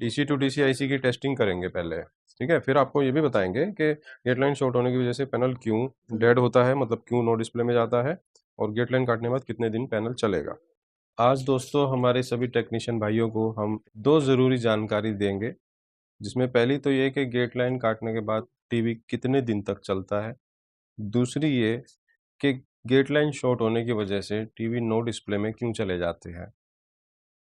DC to DC IC की testing करेंगे पहले, ठीक है। फिर आपको ये भी बताएंगे कि गेट लाइन शॉर्ट होने की वजह से पैनल क्यों डेड होता है, मतलब क्यों नो डिस्प्ले में जाता है, और गेट लाइन काटने के बाद कितने दिन पैनल चलेगा। आज दोस्तों हमारे सभी टेक्नीशियन भाइयों को हम दो ज़रूरी जानकारी देंगे, जिसमें पहली तो ये कि गेट लाइन काटने के बाद टीवी कितने दिन तक चलता है। दूसरी ये कि गेट लाइन शॉर्ट होने की वजह से टीवी नो डिस्प्ले में क्यों चले जाते हैं।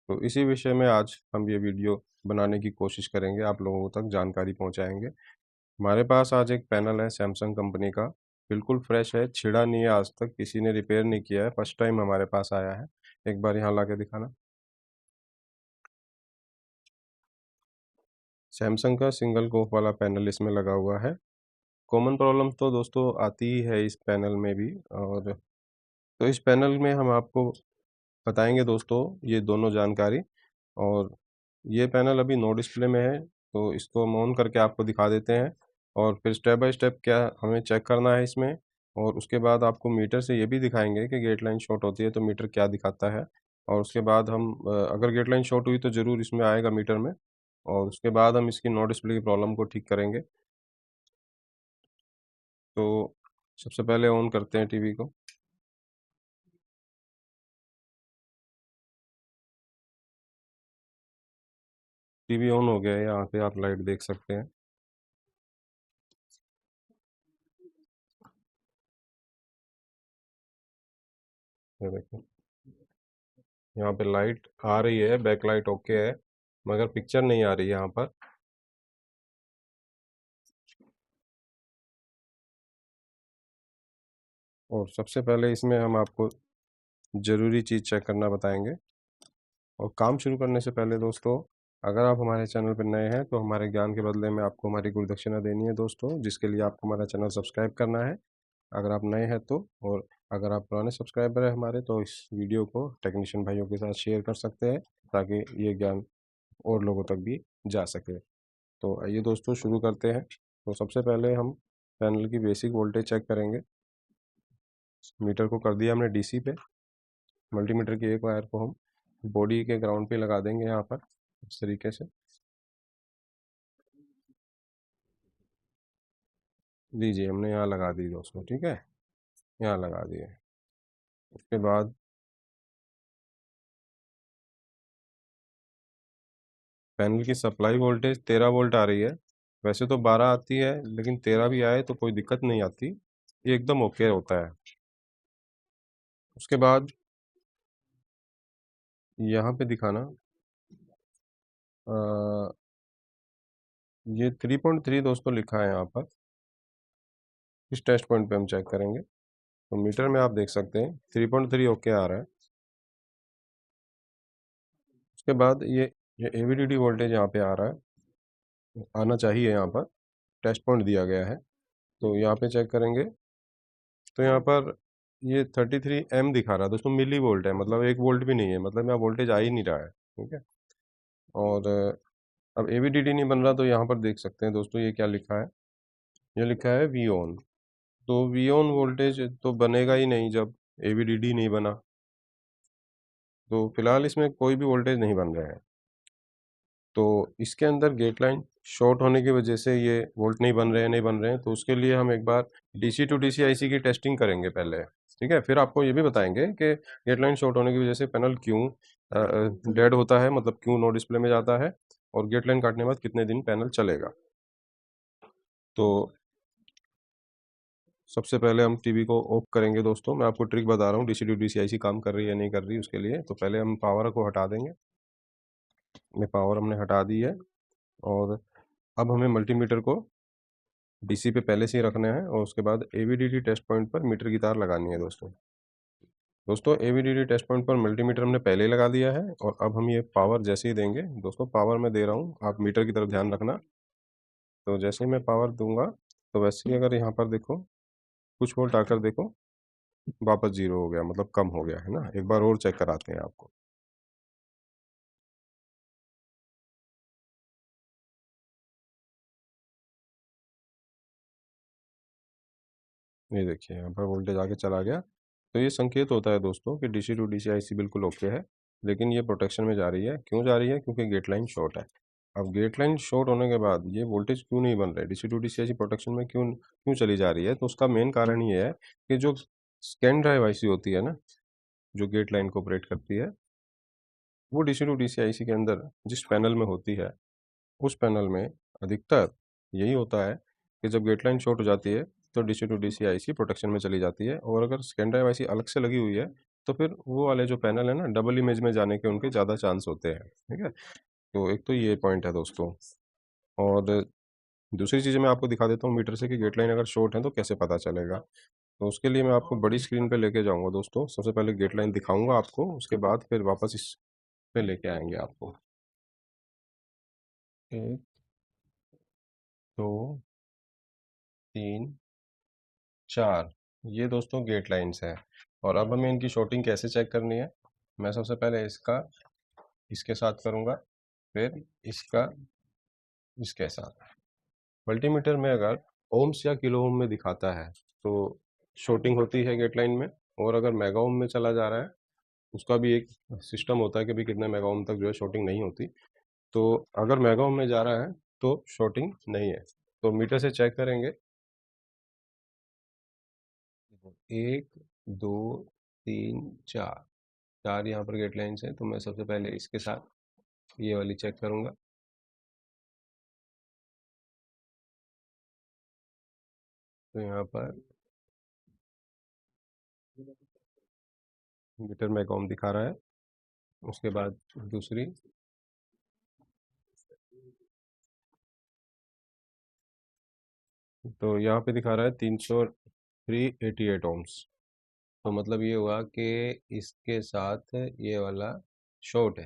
तो इसी विषय में आज हम ये वीडियो बनाने की कोशिश करेंगे, आप लोगों तक जानकारी पहुंचाएंगे। हमारे पास आज एक पैनल है सैमसंग कंपनी का, बिल्कुल फ्रेश है, छिड़ा नहीं है, आज तक किसी ने रिपेयर नहीं किया है, फर्स्ट टाइम हमारे पास आया है। एक बार यहाँ ला के दिखाना। सैमसंग का सिंगल कोफ वाला पैनल इसमें लगा हुआ है। कॉमन प्रॉब्लम तो दोस्तों आती ही है इस पैनल में भी, और तो इस पैनल में हम आपको बताएंगे दोस्तों ये दोनों जानकारी। और ये पैनल अभी नो डिस्प्ले में है, तो इसको हम ऑन करके आपको दिखा देते हैं, और फिर स्टेप बाय स्टेप क्या हमें चेक करना है इसमें। और उसके बाद आपको मीटर से ये भी दिखाएंगे कि गेट लाइन शॉर्ट होती है तो मीटर क्या दिखाता है। और उसके बाद हम अगर गेट लाइन शॉर्ट हुई तो ज़रूर इसमें आएगा मीटर में, और उसके बाद हम इसकी नो डिस्प्ले की प्रॉब्लम को ठीक करेंगे। तो सबसे पहले ऑन करते हैं टीवी को। टीवी ऑन हो गया है, यहाँ पे आप लाइट देख सकते हैं। ये देखो, यहाँ पे लाइट आ रही है, बैक लाइट ओके है, मगर पिक्चर नहीं आ रही है यहाँ पर। और सबसे पहले इसमें हम आपको ज़रूरी चीज़ चेक करना बताएंगे। और काम शुरू करने से पहले दोस्तों, अगर आप हमारे चैनल पर नए हैं तो हमारे ज्ञान के बदले में आपको हमारी गुरुदक्षिणा देनी है दोस्तों, जिसके लिए आपको हमारा चैनल सब्सक्राइब करना है अगर आप नए हैं तो। और अगर आप पुराने सब्सक्राइबर हैं हमारे, तो इस वीडियो को टेक्नीशियन भाइयों के साथ शेयर कर सकते हैं, ताकि ये ज्ञान और लोगों तक भी जा सके। तो आइए दोस्तों शुरू करते हैं। तो सबसे पहले हम पैनल की बेसिक वोल्टेज चेक करेंगे। मीटर को कर दिया हमने डीसी पे। मल्टीमीटर की एक वायर को हम बॉडी के ग्राउंड पे लगा देंगे यहाँ पर, इस तरीके से। लीजिए, हमने यहाँ लगा दी दोस्तों, ठीक है, यहाँ लगा दिए। उसके बाद पैनल की सप्लाई वोल्टेज 13 वोल्ट आ रही है। वैसे तो 12 आती है, लेकिन 13 भी आए तो कोई दिक्कत नहीं आती, ये एकदम ओके होता है। उसके बाद यहाँ पे दिखाना, ये 3.3 दोस्तों लिखा है यहाँ पर। इस टेस्ट पॉइंट पे हम चेक करेंगे, तो मीटर में आप देख सकते हैं 3.3 ओके आ रहा है। उसके बाद ये एवीडीडी वोल्टेज यहाँ पे आ रहा है, आना चाहिए यहाँ पर, टेस्ट पॉइंट दिया गया है। तो यहाँ पे चेक करेंगे, तो यहाँ पर ये 33 M दिखा रहा है दोस्तों, मिली वोल्ट है, मतलब 1 वोल्ट भी नहीं है, मतलब यहाँ वोल्टेज आ ही नहीं रहा है, ठीक है। और अब एवीडीडी नहीं बन रहा, तो यहाँ पर देख सकते हैं दोस्तों ये क्या लिखा है, ये लिखा है वी ऑन। तो वी ऑन वोल्टेज तो बनेगा ही नहीं जब एवीडीडी नहीं बना, तो फिलहाल इसमें कोई भी वोल्टेज नहीं बन रहे हैं। तो इसके अंदर गेट लाइन शॉर्ट होने की वजह से ये वोल्ट नहीं बन रहे हैं, तो उसके लिए हम एक बार डीसी टू डीसी आईसी की टेस्टिंग करेंगे पहले, ठीक है। फिर आपको ये भी बताएंगे कि गेट लाइन शॉर्ट होने की वजह से पैनल क्यों डेड होता है, मतलब क्यों नो डिस्प्ले में जाता है, और गेट लाइन काटने के बाद कितने दिन पैनल चलेगा। तो सबसे पहले हम टीवी को ऑफ करेंगे दोस्तों। मैं आपको ट्रिक बता रहा हूँ, डीसी टू डीसी आईसी काम कर रही है नहीं कर रही उसके लिए। तो पहले हम पावर को हटा देंगे, ये पावर हमने हटा दी है। और अब हमें मल्टीमीटर को डीसी पे पहले से ही रखना है, और उसके बाद एवीडीडी टेस्ट पॉइंट पर मीटर की तार लगानी है दोस्तों एवीडीडी टेस्ट पॉइंट पर मल्टीमीटर हमने पहले ही लगा दिया है, और अब हम ये पावर जैसे ही देंगे दोस्तों, पावर मैं दे रहा हूँ, आप मीटर की तरफ ध्यान रखना। तो जैसे ही मैं पावर दूंगा, तो वैसे ही अगर यहाँ पर देखो कुछ वोल्ट आकर देखो वापस जीरो हो गया, मतलब कम हो गया है ना। एक बार और चेक कराते हैं आपको। ये देखिए यहाँ पर वोल्टेज आगे चला गया। तो ये संकेत होता है दोस्तों कि डीसी टू डीसी आईसी बिल्कुल ओके है, लेकिन ये प्रोटेक्शन में जा रही है। क्यों जा रही है? क्योंकि गेट लाइन शॉर्ट है। अब गेट लाइन शॉर्ट होने के बाद ये वोल्टेज क्यों नहीं बन रहा है, डीसी टू डीसी प्रोटेक्शन में क्यों क्यों चली जा रही है, तो उसका मेन कारण ये है कि जो स्कैन ड्राइव आईसी होती है ना, जो गेट लाइन को ऑपरेट करती है, वो डीसी टू डीसी आईसी के अंदर जिस पैनल में होती है, उस पैनल में अधिकतर यही होता है कि जब गेट लाइन शॉर्ट हो जाती है तो DC to DC IC protection में चली जाती है, और अगर स्कैन ड्राइव आईसी अलग से लगी हुई है तो फिर वो वाले जो पैनल है ना, डबल इमेज में जाने के उनके ज़्यादा चांस होते हैं। ठीक है, तो एक तो ये पॉइंट है दोस्तों। और दूसरी चीज़ मैं आपको दिखा देता हूँ मीटर से कि गेट लाइन अगर शॉर्ट है तो कैसे पता चलेगा। तो उसके लिए मैं आपको बड़ी स्क्रीन पे लेके जाऊंगा दोस्तों। सबसे पहले गेट लाइन दिखाऊंगा आपको, उसके बाद फिर वापस इस पे लेके आएंगे आपको। एक, दो, तीन, चार, ये दोस्तों गेट लाइंस हैं। और अब हमें इनकी शॉर्टिंग कैसे चेक करनी है, मैं सबसे पहले इसका इसके साथ करूँगा, फिर इसका इसके साथ। मल्टीमीटर में अगर ओम्स या किलो ओम में दिखाता है तो शॉर्टिंग होती है गेट लाइन में, और अगर मेगा ओम में चला जा रहा है, उसका भी एक सिस्टम होता है कि भाई कितने मेगा ओम तक जो है शॉर्टिंग नहीं होती। तो अगर मेगा ओम में जा रहा है तो शॉर्टिंग नहीं है। तो मीटर से चेक करेंगे, एक, दो, तीन, चार, चार यहाँ पर गेट लाइन्स हैं। तो मैं सबसे पहले इसके साथ ये वाली चेक करूँगा। तो यहाँ पर मीटर मेगा ओम दिखा रहा है। उसके बाद दूसरी, तो यहाँ पे दिखा रहा है 388 ओम्स। तो मतलब ये हुआ कि इसके साथ ये वाला शॉर्ट है।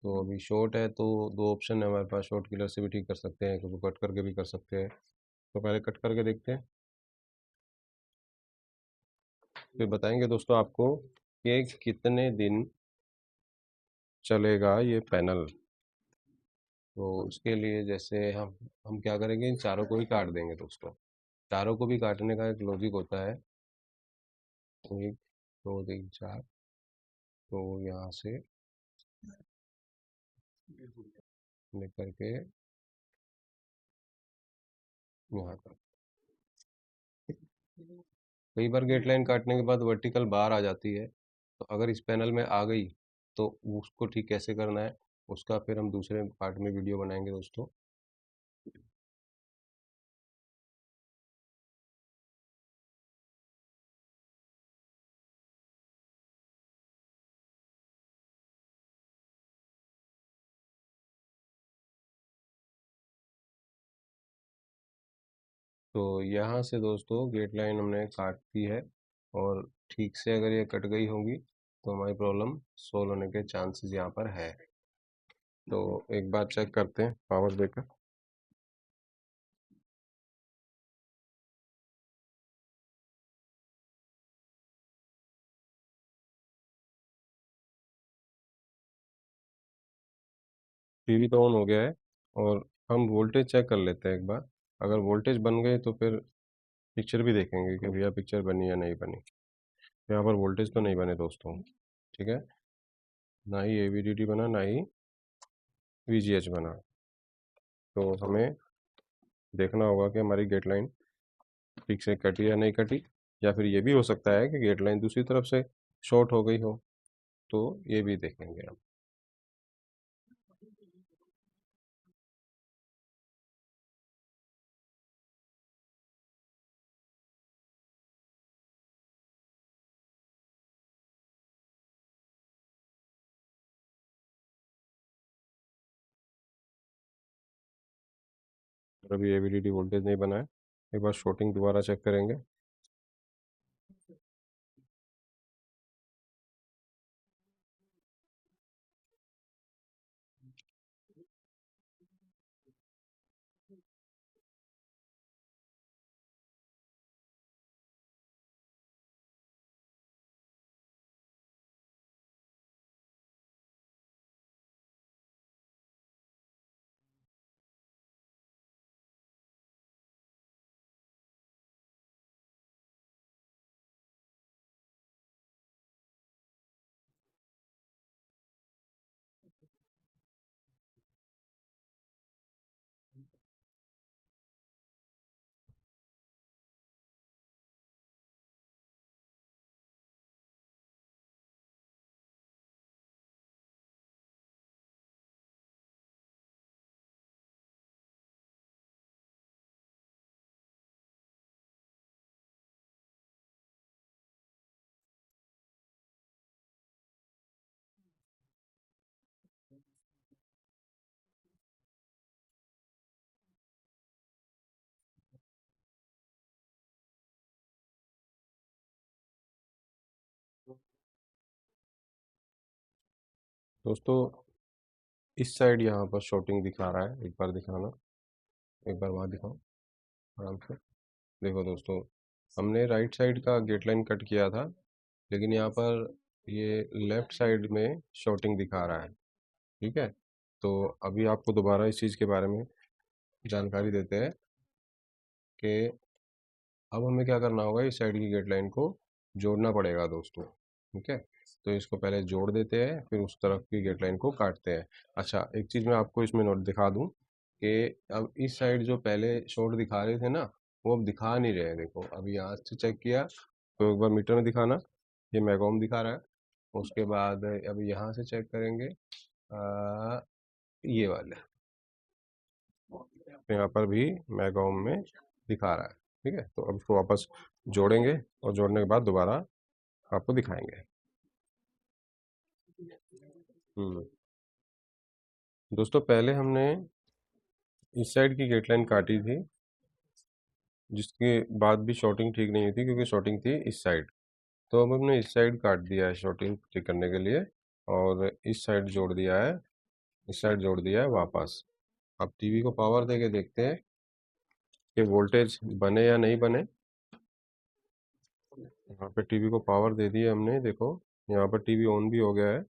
तो अभी शॉर्ट है तो दो ऑप्शन है हमारे पास, शॉर्ट किलर से भी ठीक कर सकते हैं, क्योंकि कट करके भी कर सकते हैं। तो पहले कट करके देखते हैं, फिर बताएंगे दोस्तों आपको कि कितने दिन चलेगा ये पैनल। तो उसके लिए जैसे हम क्या करेंगे, इन चारों को ही काट देंगे दोस्तों। चारों को भी काटने का एक लॉजिक होता है। एक, दो, तीन, चार। तो यहाँ से लेकर के यहाँ तक। कई बार गेट लाइन काटने के बाद वर्टिकल बार आ जाती है, तो अगर इस पैनल में आ गई तो उसको ठीक कैसे करना है, उसका फिर हम दूसरे पार्ट में वीडियो बनाएंगे दोस्तों। तो यहाँ से दोस्तों गेट लाइन हमने काट दी है, और ठीक से अगर ये कट गई होगी तो हमारी प्रॉब्लम सोल्व होने के चांसेस यहाँ पर है। तो एक बार चेक करते हैं पावर देकर। टीवी तो ऑन हो गया है, और हम वोल्टेज चेक कर लेते हैं एक बार। अगर वोल्टेज बन गए तो फिर पिक्चर भी देखेंगे कि भैया पिक्चर बनी या नहीं बनी। यहाँ पर वोल्टेज तो नहीं बने दोस्तों। ठीक है, ना ही एवीडीडी बना, ना ही वीजीएच बना। तो हमें देखना होगा कि हमारी गेट लाइन ठीक से कटी या नहीं कटी, या फिर ये भी हो सकता है कि गेट लाइन दूसरी तरफ से शॉर्ट हो गई हो। तो ये भी देखेंगे हम। और अभी एवीडीडी वोल्टेज नहीं बना है, एक बार शॉर्टिंग दोबारा चेक करेंगे। दोस्तों इस साइड यहाँ पर शॉर्टिंग दिखा रहा है, एक बार दिखाना, एक बार वहाँ दिखाओ आराम से। देखो दोस्तों, हमने राइट साइड का गेट लाइन कट किया था, लेकिन यहाँ पर ये लेफ्ट साइड में शॉर्टिंग दिखा रहा है। ठीक है, तो अभी आपको दोबारा इस चीज़ के बारे में जानकारी देते हैं कि अब हमें क्या करना होगा। इस साइड की गेट लाइन को जोड़ना पड़ेगा दोस्तों। ठीक है, तो इसको पहले जोड़ देते हैं, फिर उस तरफ की गेट लाइन को काटते हैं। अच्छा, एक चीज़ मैं आपको इसमें नोट दिखा दूं कि अब इस साइड जो पहले शॉर्ट दिखा रहे थे ना, वो अब दिखा नहीं रहे हैं। देखो, अभी यहाँ से चेक किया तो एक बार मीटर में दिखाना, ये मैगोम दिखा रहा है। उसके बाद अब यहाँ से चेक करेंगे, ये वाले, तो यहाँ पर भी मैगोम में दिखा रहा है। ठीक है, तो अब इसको वापस जोड़ेंगे और जोड़ने के बाद दोबारा आपको दिखाएंगे। हम्म दोस्तों, पहले हमने इस साइड की गेट लाइन काटी थी, जिसके बाद भी शॉर्टिंग ठीक नहीं हुई थी, क्योंकि शॉर्टिंग थी इस साइड। तो अब हमने इस साइड काट दिया है शॉर्टिंग ठीक करने के लिए, और इस साइड जोड़ दिया है, इस साइड जोड़ दिया है वापस। अब टीवी को पावर दे के देखते हैं कि वोल्टेज बने या नहीं बने। यहाँ पे टीवी को पावर दे दी है हमने, देखो यहाँ पर टीवी ऑन भी हो गया है।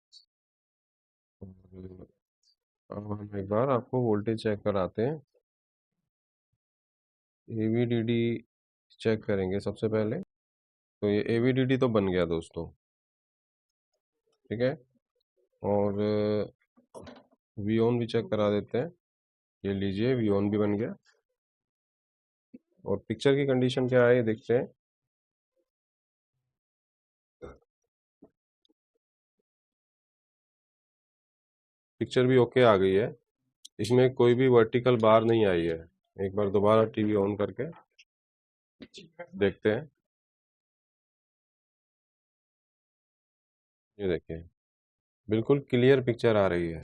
अब हम एक बार आपको वोल्टेज चेक कराते हैं। AVDD चेक करेंगे सबसे पहले। तो ये AVDD तो बन गया दोस्तों। ठीक है, और वी ऑन भी चेक करा देते हैं। ये लीजिए, वी ऑन भी बन गया। और पिक्चर की कंडीशन क्या है ये देखते हैं। पिक्चर भी ओके आ गई है, इसमें कोई भी वर्टिकल बार नहीं आई है। एक बार दोबारा टीवी ऑन करके देखते हैं। ये देखिए, बिल्कुल क्लियर पिक्चर आ रही है।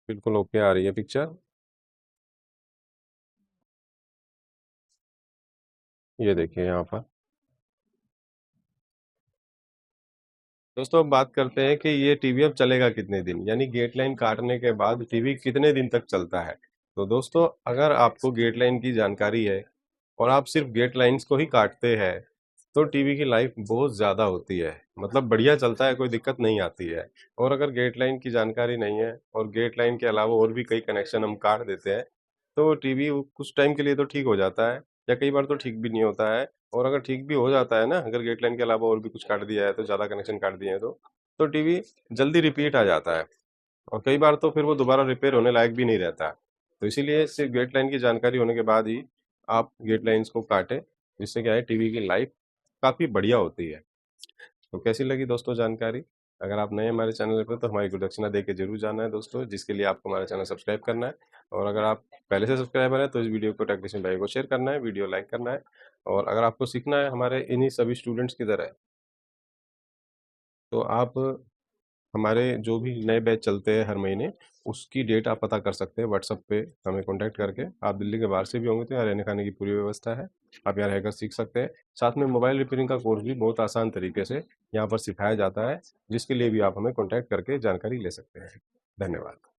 बिल्कुल ओके आ रही है पिक्चर। ये देखिए यहाँ पर। दोस्तों, अब बात करते हैं कि ये टीवी अब चलेगा कितने दिन, यानी गेट लाइन काटने के बाद टीवी कितने दिन तक चलता है। तो दोस्तों, अगर आपको गेट लाइन की जानकारी है और आप सिर्फ गेट लाइंस को ही काटते हैं, तो टीवी की लाइफ बहुत ज़्यादा होती है, मतलब बढ़िया चलता है, कोई दिक्कत नहीं आती है। और अगर गेट लाइन की जानकारी नहीं है और गेट लाइन के अलावा और भी कई कनेक्शन हम काट देते हैं, तो टीवी कुछ टाइम के लिए तो ठीक हो जाता है, या कई बार तो ठीक भी नहीं होता है। और अगर ठीक भी हो जाता है ना, अगर गेट लाइन के अलावा और भी कुछ काट दिया है, तो ज़्यादा कनेक्शन काट दिए हैं, तो टीवी जल्दी रिपीट आ जाता है, और कई बार तो फिर वो दोबारा रिपेयर होने लायक भी नहीं रहता। तो इसीलिए सिर्फ गेट लाइन की जानकारी होने के बाद ही आप गेट लाइंस को काटें, जिससे क्या है, टीवी की लाइफ काफ़ी बढ़िया होती है। तो कैसी लगी दोस्तों जानकारी? अगर आप नए हमारे चैनल पर, तो हमारी गुरु दक्षिणा दे के जरूर जाना है दोस्तों, जिसके लिए आपको हमारा चैनल सब्सक्राइब करना है। और अगर आप पहले से सब्सक्राइबर हैं, तो इस वीडियो को टेक्नीशियन भाई को शेयर करना है, वीडियो लाइक करना है। और अगर आपको सीखना है हमारे इन्हीं सभी स्टूडेंट्स की तरह, तो आप हमारे जो भी नए बैच चलते हैं हर महीने, उसकी डेट आप पता कर सकते हैं व्हाट्सएप पे हमें कांटेक्ट करके। आप दिल्ली के बाहर से भी होंगे तो यहाँ रहने खाने की पूरी व्यवस्था है, आप यहाँ रहकर सीख सकते हैं। साथ में मोबाइल रिपेयरिंग का कोर्स भी बहुत आसान तरीके से यहाँ पर सिखाया जाता है, जिसके लिए भी आप हमें कॉन्टैक्ट करके जानकारी ले सकते हैं। धन्यवाद।